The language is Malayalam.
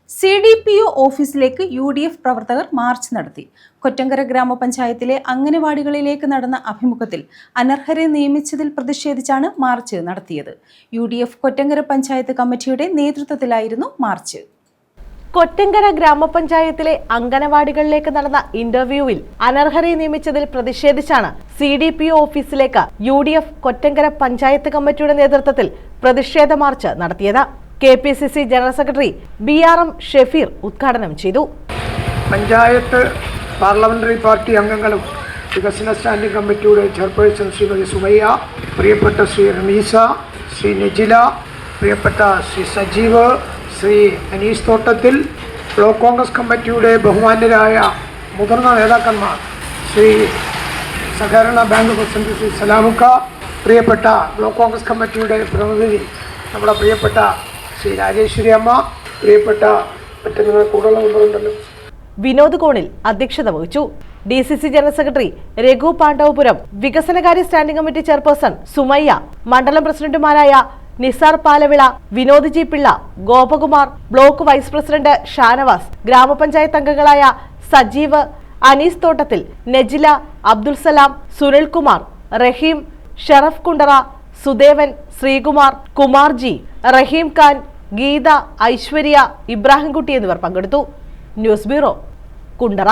CDPO ഓഫീസിലേക്ക് UDF പ്രവർത്തകർ മാർച്ച് നടത്തി. കൊറ്റങ്കര ഗ്രാമപഞ്ചായത്തിലെ അംഗനവാടികളിലേക്ക് നടന്ന അഭിമുഖത്തിൽ അനർഹരെ നിയമിച്ചതിൽ പ്രതിഷേധിച്ചാണ് മാർച്ച് നടത്തിയത്. UDF കൊറ്റങ്കര പഞ്ചായത്ത് കമ്മിറ്റിയുടെ നേതൃത്വത്തിലായിരുന്നു മാർച്ച്. കൊറ്റങ്കര ഗ്രാമപഞ്ചായത്തിലെ അംഗനവാടികളിലേക്ക് നടന്ന ഇന്റർവ്യൂവിൽ അനർഹരെ നിയമിച്ചതിൽ പ്രതിഷേധിച്ചാണ് CDPO ഓഫീസിലേക്ക് UDF കൊറ്റങ്കര പഞ്ചായത്ത് കമ്മിറ്റിയുടെ നേതൃത്വത്തിൽ പ്രതിഷേധ മാർച്ച് നടത്തിയത്. KPCC general secretary BRM Shefeer ഉദ്ഘാടനം ചെയ്തു. പഞ്ചായത്ത് പാർലമെന്ററി പാർട്ടി അംഗങ്ങളും വികസന സ്റ്റാൻഡിംഗ് കമ്മിറ്റിയുടെ ചെയർപേഴ്സൺ ശ്രീമതി സുമയ്യ, പ്രിയപ്പെട്ട ശ്രീ റമീസ, ശ്രീ നെജില, പ്രിയപ്പെട്ട ശ്രീ സജീവ്, ശ്രീ അനീസ് തോട്ടത്തിൽ, ബ്ലോക്ക് കോൺഗ്രസ് കമ്മിറ്റിയുടെ ബഹുമാന്യരായ മുതിർന്ന നേതാക്കന്മാർ, ശ്രീ സഹകരണ ബാങ്ക് പ്രസിഡന്റ് ശ്രീ സലാമുക്ക, പ്രിയപ്പെട്ട ബ്ലോക്ക് കോൺഗ്രസ് കമ്മിറ്റിയുടെ പ്രതിനിധി നമ്മുടെ പ്രിയപ്പെട്ട ശ്രീ രാജേശ്വരി അമ്മ, പ്രിയപ്പെട്ട മറ്റു കൂടുതൽ മെമ്പറുണ്ടല്ലോ വിനോദ് കോണിൽ അധ്യക്ഷത വഹിച്ചു. DCC general secretary Raghu Pandavapuram, വികസനകാര്യ സ്റ്റാൻഡിംഗ് കമ്മിറ്റി ചെയർപേഴ്സൺ സുമയ്യ, മണ്ഡലം പ്രസിഡന്റുമാരായ Nisar Palavila, Vinod G Pillai, Gopakumar, block vice president Shanavas, ഗ്രാമപഞ്ചായത്ത് അംഗങ്ങളായ സജീവ്, അനീസ് തോട്ടത്തിൽ, നെജില, അബ്ദുൽ സലാം, സുനിൽകുമാർ, റഹീം, ഷറഫ് കുണ്ടറ, സുദേവൻ, ശ്രീകുമാർ, കുമാർജി, റഹീം ഖാൻ, ഗീത, ഐശ്വര്യ, ഇബ്രാഹിംകുട്ടി എന്നിവർ പങ്കെടുത്തു. News bureau, Kundara.